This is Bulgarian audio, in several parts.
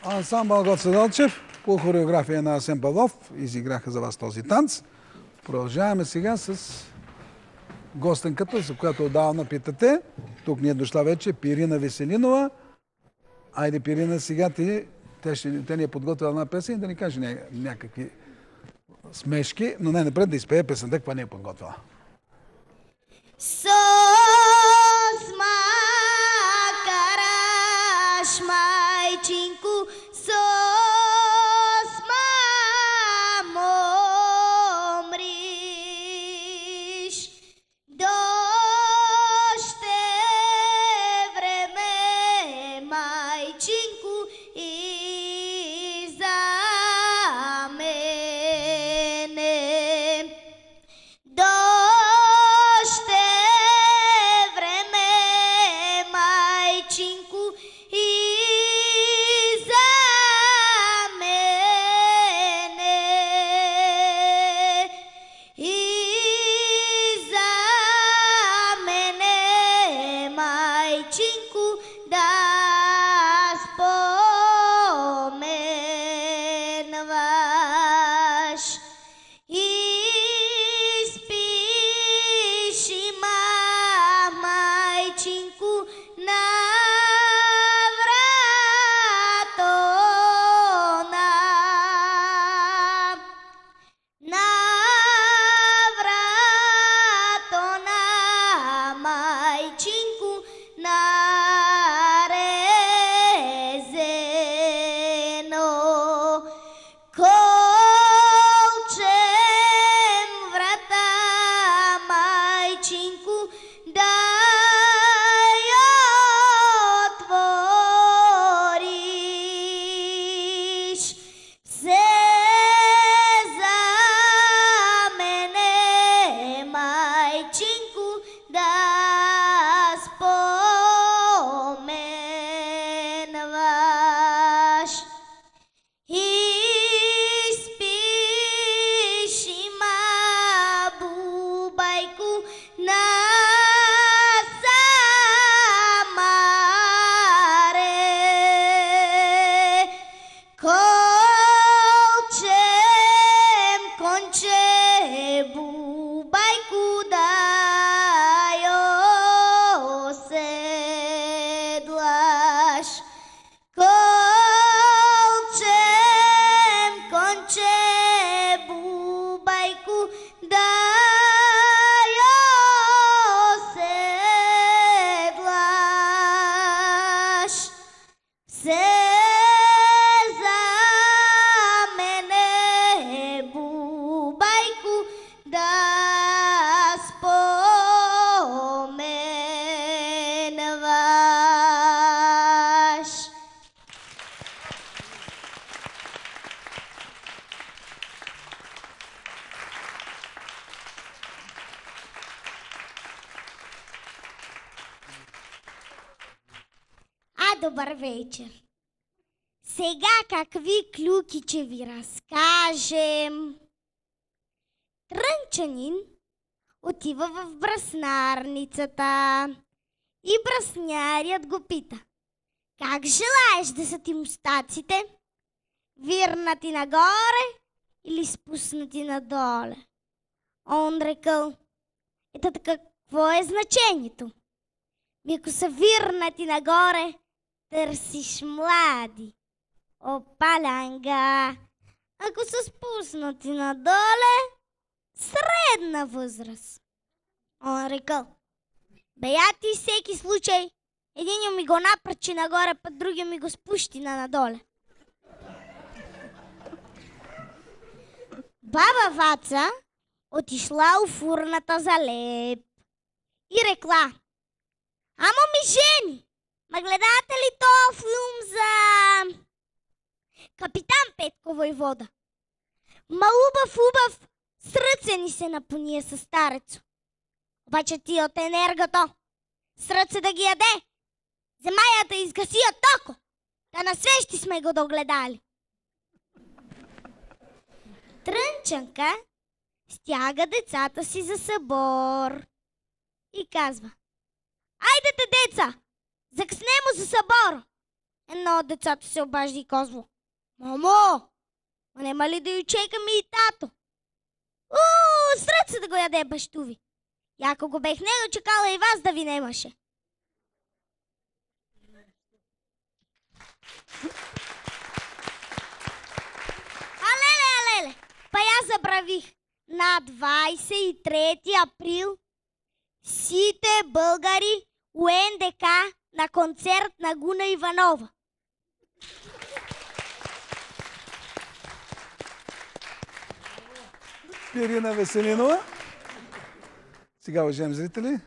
Ансамбъл Гоце Делчев по хореография на Асен Павлов изиграха за вас този танц. Продължаваме сега с гостенката, за която отдавна питате. Тук ни е дошла вече Пирина Веселинова. Айде, Пирина, сега те ни е подготвила една песен и да ни каже някакви смешки, но най-напред да изпее песента, каква ни е подготвила. Сос макараш, майчинку, сос мамо мриш. Доще време, майчинку, и за мене. Доще време, майчинку, и за мене. И за мене, майчинку, да споменваш. И спиш, има, майчинку, на вратона. На вратона, майчинку, нарезено. Колчем врата, майчинку, да я отвориш. Все за мене, майчинку, да споменваш. И спиш, има, бубайку, на Самаре. Колчем конче, бубайку, да я оседлаш. Колчем конче, бубайку, да я оседлаш. Все за мене, бубайку, да споменваш. Добър вечер! Сега какви клюки ще ви разкажем. Трънчанин отива в браснарницата и браснярят го пита: как желаеш да са ти мустаците? Вирнати нагоре или спуснати надоле? Он рекъл: ето така, какво е значението? Ако са вирнати нагоре, търсиш млади. Опалянга. Ако са спуснати надоле, средна възраст. Он рекъл: бея ти всеки случай, един ми го напръчи нагоре, път другия ми го спущи надоле. Баба Ваца отишла у фурната за леп и рекла: амо ми жени, ма гледате ли този филм за Капитан Петко войвода? Ма убав, сръце ни се напония със старецо. Обаче ти от енергото, сръце да ги яде, земята изгаси от токо, да на свещи сме го догледали. Трънчанка стяга децата си за събор и казва: айдете, деца, закъснемо за събор. Едно от децата се обажда и казва: мамо, ма нема ли да ю чекаме и тато? Сред се да го яде бащу ви. И ако го бех него чекала и вас да ви немаше. Алеле! Па я забравих. На 23 април сите българи у НДК на концерт на Гуна Иванова. Ирина Веселинова. Сега, уважаеми зрители,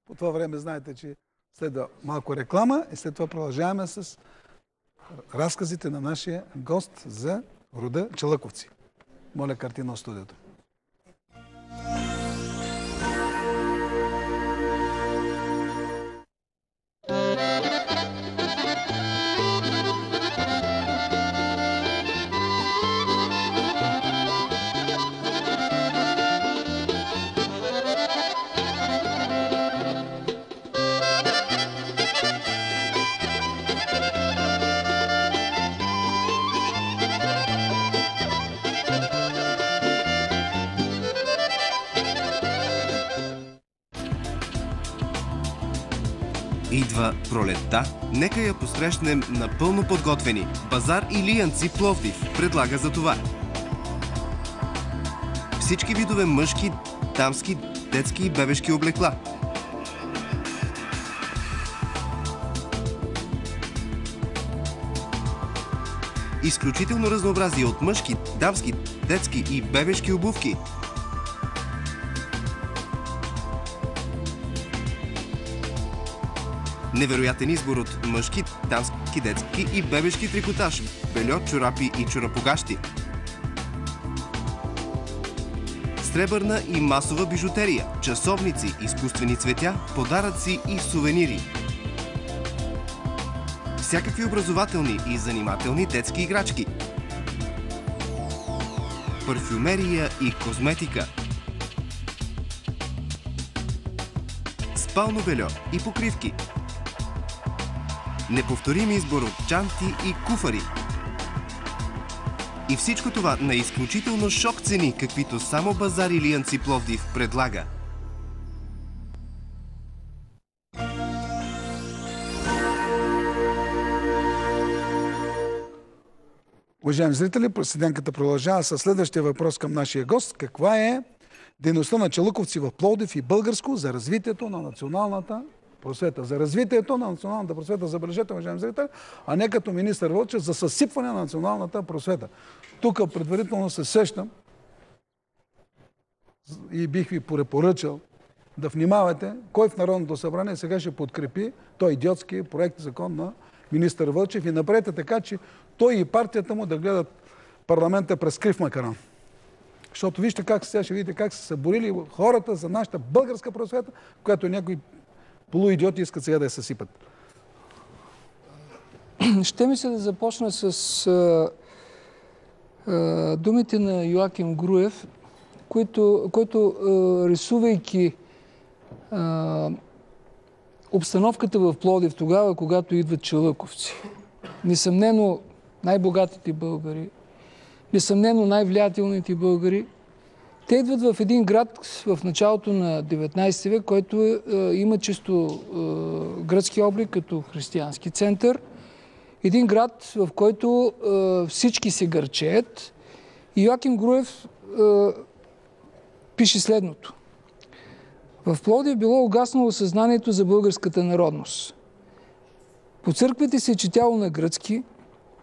по това време знаете, че следва малко реклама и след това продължаваме с разказите на нашия гост за рода Чалъковци. Моля, картина в студиото. Идва пролетта, нека я посрещнем напълно подготвени. Базар Илиянци Пловдив предлага за това. Всички видове мъжки, дамски, детски и бебешки облекла. Изключително разнообразие от мъжки, дамски, детски и бебешки обувки. Невероятен избор от мъжки, дамски, детски и бебешки трикотаж, бельо, чорапи и чорапогащи. Сребърна и масова бижутерия, часовници, изкуствени цветя, подаръци и сувенири. Всякакви образователни и занимателни детски играчки. Парфюмерия и козметика. Спално бельо и покривки. Неповторим избор от чанти и куфари. И всичко това на изключително шок цени, каквито само Базар Илиянци Пловдив предлага. Уважаеми зрители, седенката продължава със следващия въпрос към нашия гост. Каква е дейността на Чалъковци в Пловдив и Българско за развитието на националната просвета? За развитието на националната просвета, забележете, уважаеми зрители, а не като министър Вълчев за съсипване на националната просвета. Тук предварително се сещам и бих ви препоръчал да внимавате кой в Народното събрание сега ще подкрепи този идиотски проект закон на министър Вълчев и направете така, че той и партията му да гледат парламента през крив макарон. Защото вижте как сега ще видите как са се борили хората за нашата българска просвета, която някои полуидиоти искат сега да я съсипат. Ще ми се да започна с думите на Йоаким Груев, който рисувайки обстановката в Пловдив тогава, когато идват чалъковци. Несъмнено най-богатите българи, несъмнено най-влиятелните българи, те идват в един град в началото на 19 век, който има чисто гръцки облик като християнски център. Един град, в който всички се гърчеят. И Йоаким Груев пише следното. В Пловдив било угаснало съзнанието за българската народност. По църквите се четяло на гръцки,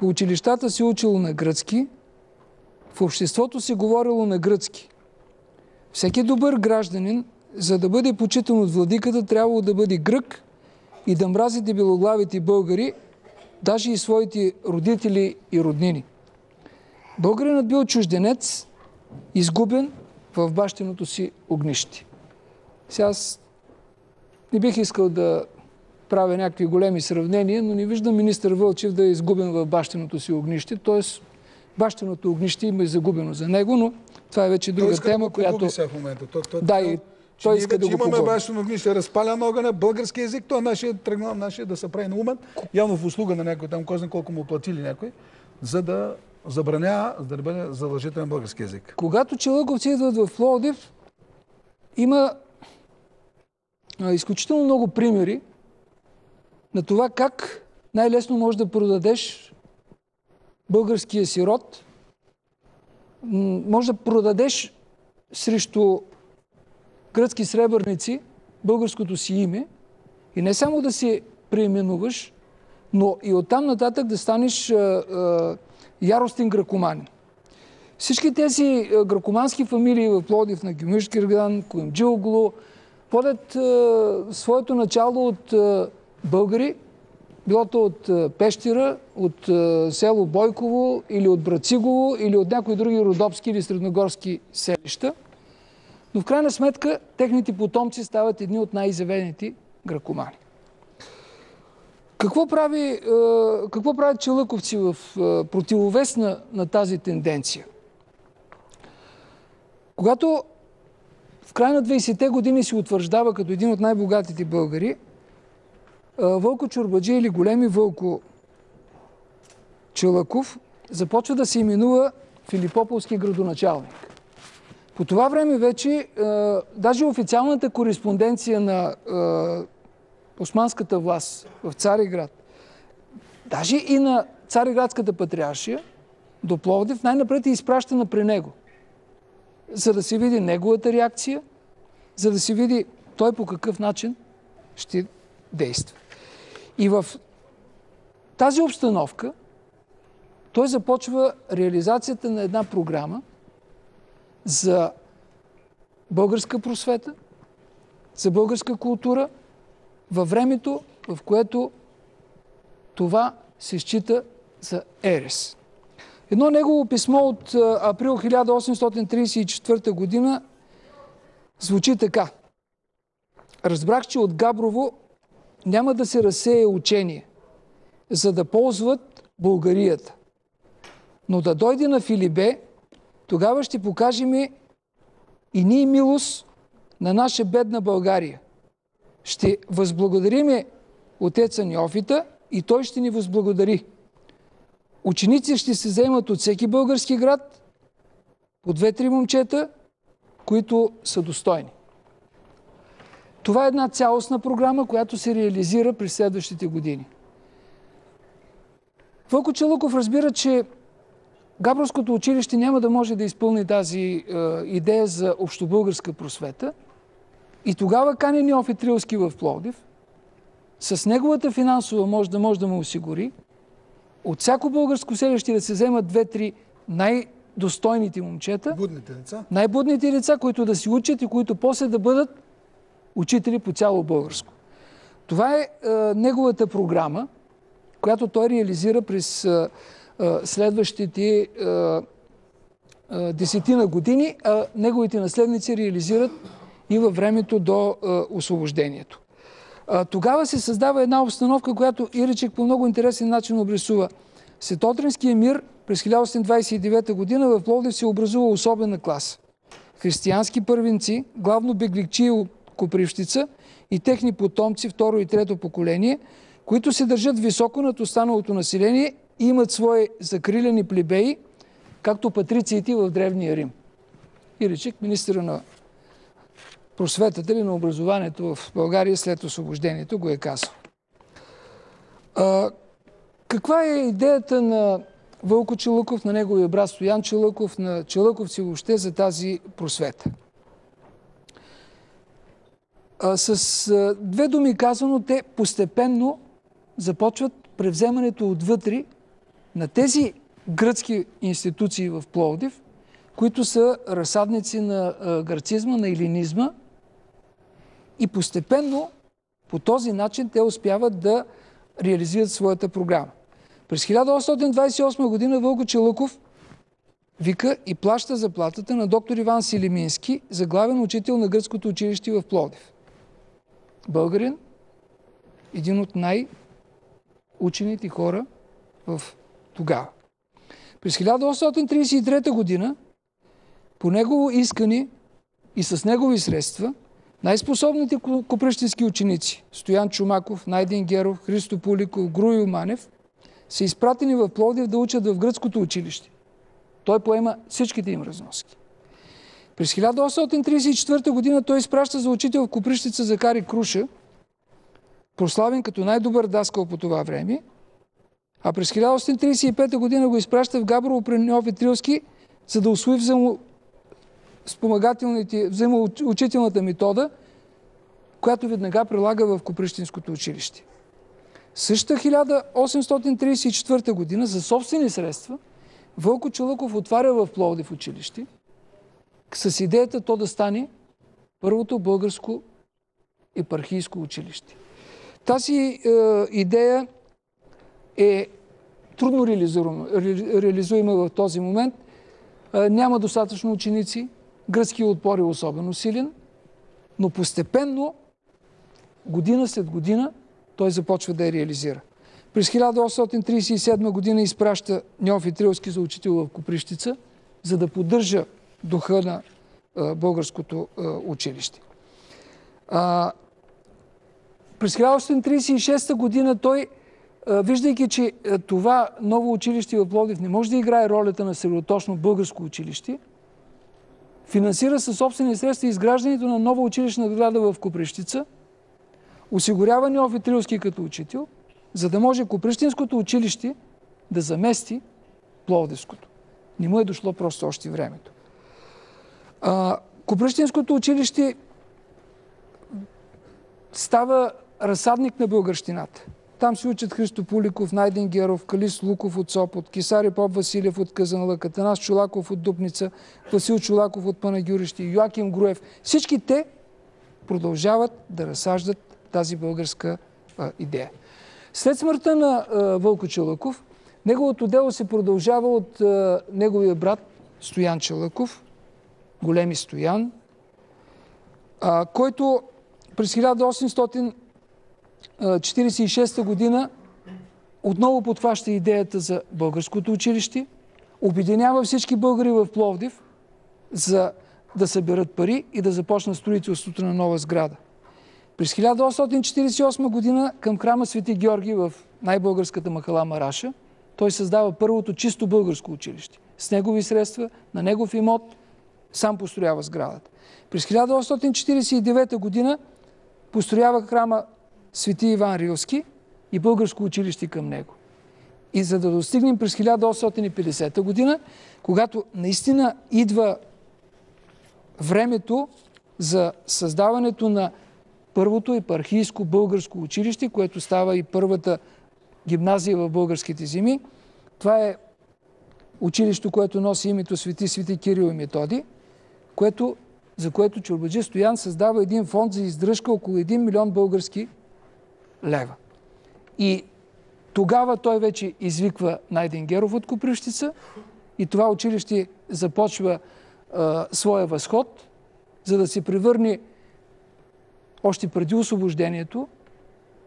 по училищата се учило на гръцки, в обществото се говорило на гръцки. Всеки добър гражданин, за да бъде почитан от владиката, трябвало да бъде грък и да мрази дебелоглавите българи, даже и своите родители и роднини. Българинът бил чужденец, изгубен в бащиното си огнище. Сега аз не бих искал да правя някакви големи сравнения, но не виждам министър Вълчев да е изгубен в бащиното си огнище, т.е. бащиното огнище има и загубено за него, но това е вече друга тема, която... в момента. Да, и той иска да го имаме погони. бащино огнище, разпалян огъня, български език, той нашия тръгнал, нашия да се прави на умен, явно в услуга на някой там, кой знае колко му платили някой, за да забранява, да не бъде задължителен български език. Когато чалъковци идват в Пловдив, има изключително много примери на това как най-лесно можеш да продадеш българския си род, може да продадеш срещу гръцки сребърници българското си име и не само да се преименуваш, но и оттам нататък да станеш яростен гракоманин. Всички тези гракомански фамилии в Пловдив, на Гюмюш Кирган, Куюмджилоглу, водят своето начало от българи, било то от Пещера, от село Бойково или от Брацигово или от някои други родопски или средногорски селища. Но в крайна сметка техните потомци стават едни от най-изявените гракомани. Какво правят чалъковци в противовес на тази тенденция? Когато в края на 20-те години се утвърждава като един от най-богатите българи, Вълко Чорбаджи или големи Вълко Чалъков започва да се именува Филипополски градоначалник. По това време вече даже официалната кореспонденция на османската власт в Цариград, даже и на Цариградската патриаршия до Пловдив, най-напред е изпращана при него, за да се види неговата реакция, за да се види той по какъв начин ще действа. И в тази обстановка той започва реализацията на една програма за българска просвета, за българска култура, във времето, в което това се счита за ерес. Едно негово писмо от април 1834 година звучи така. Разбрах, че от Габрово няма да се разсее учение, за да ползват Българията. Но да дойде на Филибе, тогава ще покажем и ние милост на наша бедна България. Ще възблагодариме отеца Неофита и той ще ни възблагодари. Ученици ще се заемат от всеки български град по 2-3 момчета, които са достойни. Това е една цялостна програма, която се реализира през следващите години. Вълко Чалъков разбира, че Габровското училище няма да може да изпълни тази идея за общобългарска просвета и тогава кани Неофит Рилски в Пловдив, с неговата финансова може да му осигури от всяко българско селище да се вземат 2-3 най-достойните момчета, Будните деца. най-будните деца, които да си учат и които после да бъдат учители по цяло българско. Това е неговата програма, която той реализира през следващите 10 години, а неговите наследници реализират и във времето до освобождението. Тогава се създава една обстановка, която Иречек по много интересен начин обрисува. След Отринския мир през 1829 година в Пловдив се образува особена класа. Християнски първенци, главно бегликчии от Копривщица и техни потомци, второ и трето поколение, които се държат високо над останалото население и имат свои закрилени плебеи, както патрициите в Древния Рим. Иречек, министъра на просветата или на образованието в България след освобождението, го е казал. Каква е идеята на Вълко Чалъков, на неговия брат Стоян Чалъков, на чалъковци въобще за тази просвета? С две думи казано, те постепенно започват превземането отвътре на тези гръцки институции в Пловдив, които са разсадници на грацизма, на елинизма, и постепенно по този начин те успяват да реализират своята програма. През 1828 година Вълко Чалъков вика и плаща заплатата на доктор Иван Силимински за главен учител на гръцкото училище в Пловдив. Българин, един от най-учените хора в тогава. През 1833 година по негово искане и с негови средства Най-способните коприщински ученици Стоян Чомаков, Найден Геров, Христо Пуликов, Груйо Манев са изпратени в Пловдив да учат в гръцкото училище. Той поема всичките им разноски. През 1834 година той изпраща за учител в Копривщица Захари Круша, прославен като най-добър даскал по това време, а през 1835 година го изпраща в Габрово при Неофит Рилски, за да усвои взаимоучителната метода, която веднага прилага в Копривщинското училище. Същата 1834 година за собствени средства Вълко Чолъков отваря в Пловдив училище с идеята то да стане първото българско епархийско училище. Тази идея е трудно реализуема в този момент. Няма достатъчно ученици, гръцкият отпор е особено силен, но постепенно, година след година, той започва да я реализира. През 1837 година изпраща Неофит Рилски за учител в Копривщица, за да поддържа духа на българското училище. През 1836 година той, виждайки, че това ново училище в Пловдив не може да играе ролята на средоточно българско училище, финансира със собствени средства изграждането на нова училищна сграда в Копривщица, осигурява Неофит Рилски като учител, за да може Копривщинското училище да замести Пловдивското. Не му е дошло просто още времето. Копривщинското училище става разсадник на българщината. Там се учат Христо Пуликов, Найден Геров, Калис Луков от Сопот, Кисари Поп Василев от Казанлък, Атанас Чолаков от Дупница, Васил Чолаков от Панагюрище, Йоаким Груев. Всички те продължават да разсаждат тази българска идея. След смъртта на Вълко Чолъков, неговото дело се продължава от неговия брат Стоян Чолъков, големи Стоян, който през 1846 година отново подхваща идеята за българското училище, обединява всички българи в Пловдив, за да съберат пари и да започнат строителството на нова сграда. През 1848 година към храма Свети Георги в най-българската махала Мараша той създава първото чисто българско училище. С негови средства, на негов имот, сам построява сградата. През 1849 година построява храма Свети Иван Рилски и българско училище към него. И за да достигнем през 1850 година, когато наистина идва времето за създаването на първото епархийско българско училище, което става и първата гимназия в българските земи. Това е училище, което носи името Свети Кирил и Методи, за което чорбаджи Стоян създава един фонд за издръжка около 1 милион български лева. И тогава той вече извиква Найден Геров от Копривщица и това училище започва своя възход, за да се превърне още преди освобождението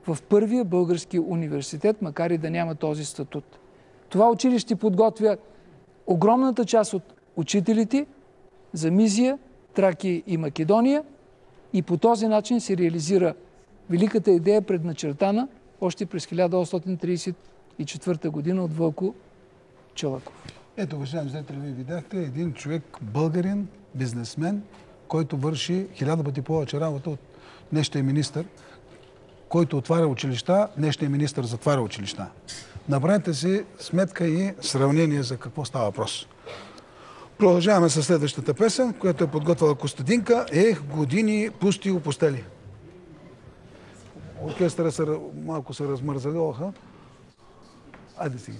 в първия български университет, макар и да няма този статут. Това училище подготвя огромната част от учителите за Мизия, Тракия и Македония и по този начин се реализира великата идея, предначертана още през 1834 година от Вълко Чолъков. Ето, уважаеми зрители, вие видяхте един човек, българин, бизнесмен, който върши 1000 пъти повече работа от днешния министър, който отваря училища, днешния министър затваря училища. Направете си сметка и сравнение за какво става въпрос. Продължаваме с следващата песен, която е подготвила Костадинка. Години пусти опустели. Оркестъра малко се размързаляха. Айде си.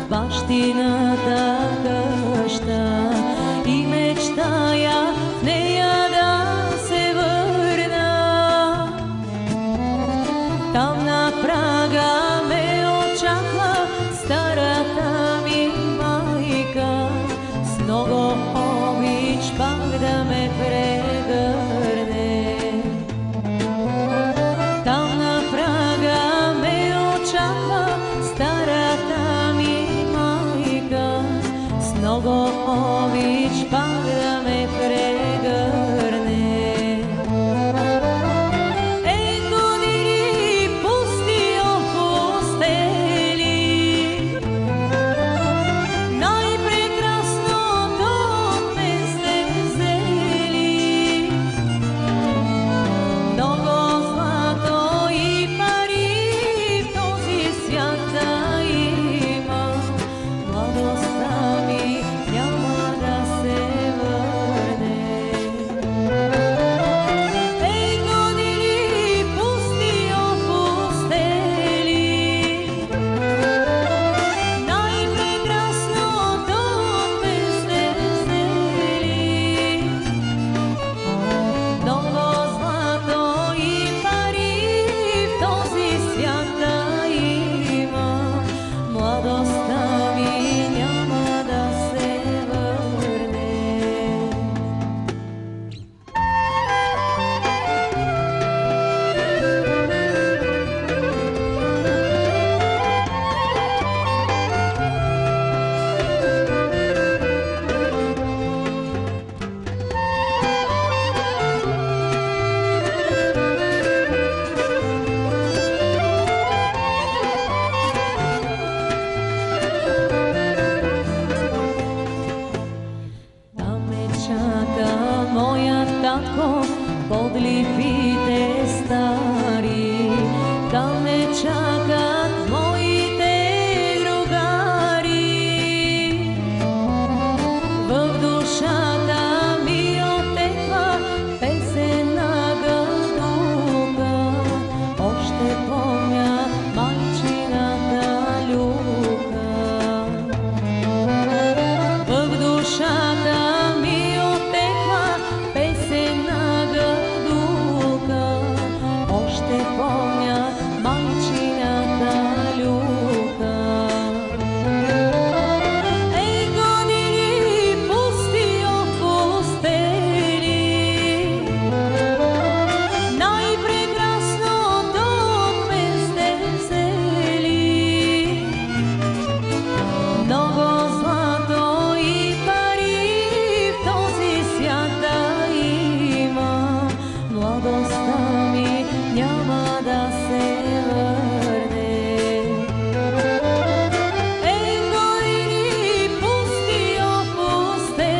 Бащината къща и мечтая в чакат моите другари. В душата ми отеква песен на гадука. Още помня майчината Люка. В душата ми отеква песен на гадука. Още помня майчината Люка. Ей, години пусти опустели, най-прекрасното от мен сте взели. Много злато и пари в този свят да има, младостта ми няма да се върне. Ей, години пусти опустели,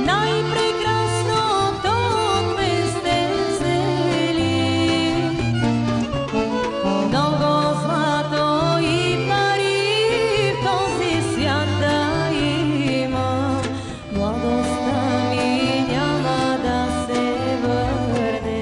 най-прекрасното от мен сте взели. Много злато и пари в този свят да има, младостта ми няма да се върне.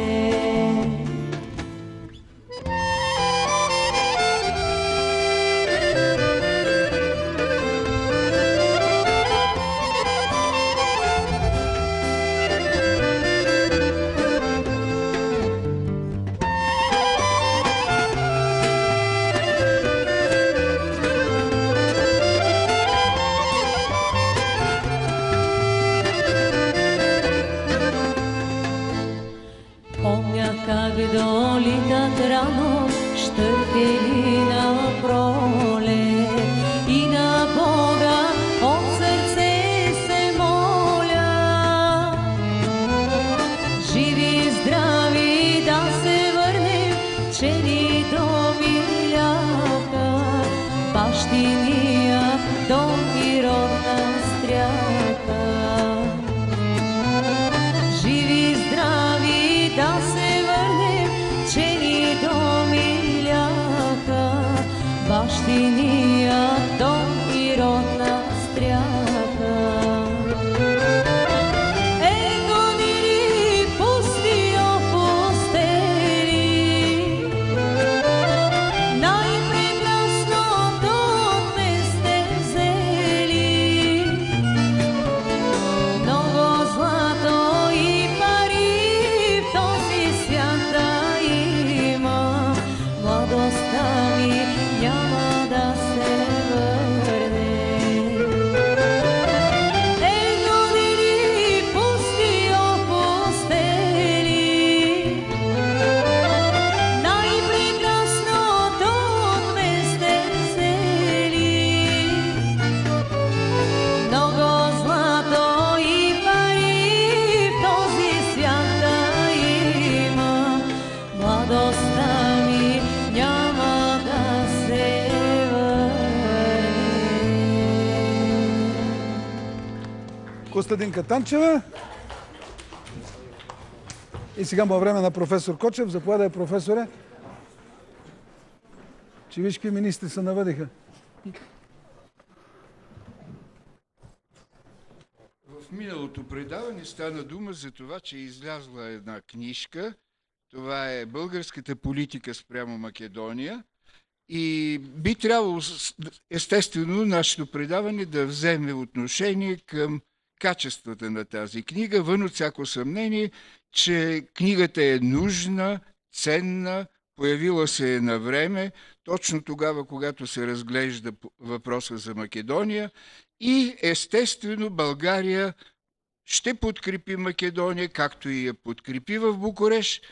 Помня как долитат рано щъркели на пролет и на Бога от сърце се моля. Живи и здрави да се върнем, че ни домиляха бащиния дом и родна стряха. Живи и здрави да се върнем, че ни домиляха бащиния дом и родна стряха. Ей, години пусти опустели, най-прекрасното от мен сте взели. Много злато и пари в този свят да има, младостта ми няма да се върне. Ей, години пусти опустели, най-прекрасното от мен сте взели. Много злато и пари в този свят да има, младостта ми няма да се върне. Костадинка Танчева. И сега по време на професор Кочев. Заповядай, професоре. Че виж какви министри се навъдиха. В миналото предаване стана дума за това, че е излязла една книжка. Това е българската политика спрямо Македония. И би трябвало, естествено, нашето предаване да вземе отношение към качествата на тази книга, вън от всяко съмнение, че книгата е нужна, ценна, появила се е на време, точно тогава, когато се разглежда въпроса за Македония. И естествено България ще подкрепи Македония, както и я подкрепи в Букурещ,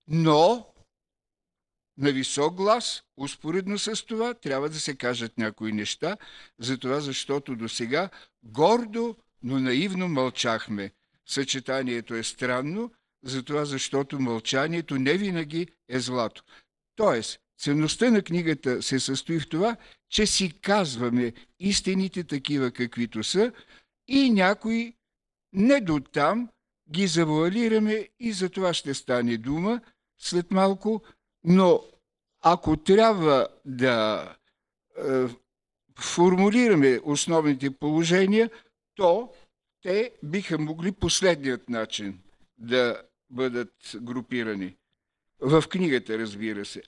но на висок глас, успоредно с това, трябва да се кажат някои неща, за това, защото досега гордо, но наивно мълчахме. Съчетанието е странно, затова, защото мълчанието не винаги е злато. Тоест, ценността на книгата се състои в това, че си казваме истините такива каквито са и някои не до там ги завуалираме и за това ще стане дума след малко, но ако трябва да формулираме основните положения, то те биха могли последният начин да бъдат групирани. В книгата, разбира се.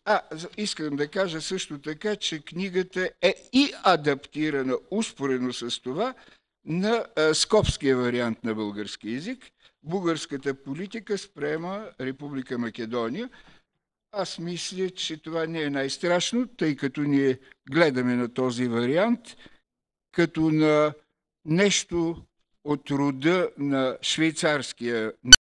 Искам да кажа също така, че книгата е и адаптирана успоредно с това на скопския вариант на български език. Българската политика спрямо Република Македония. Аз мисля, че това не е най-страшно, тъй като ние гледаме на този вариант като на нещо от рода на швейцарския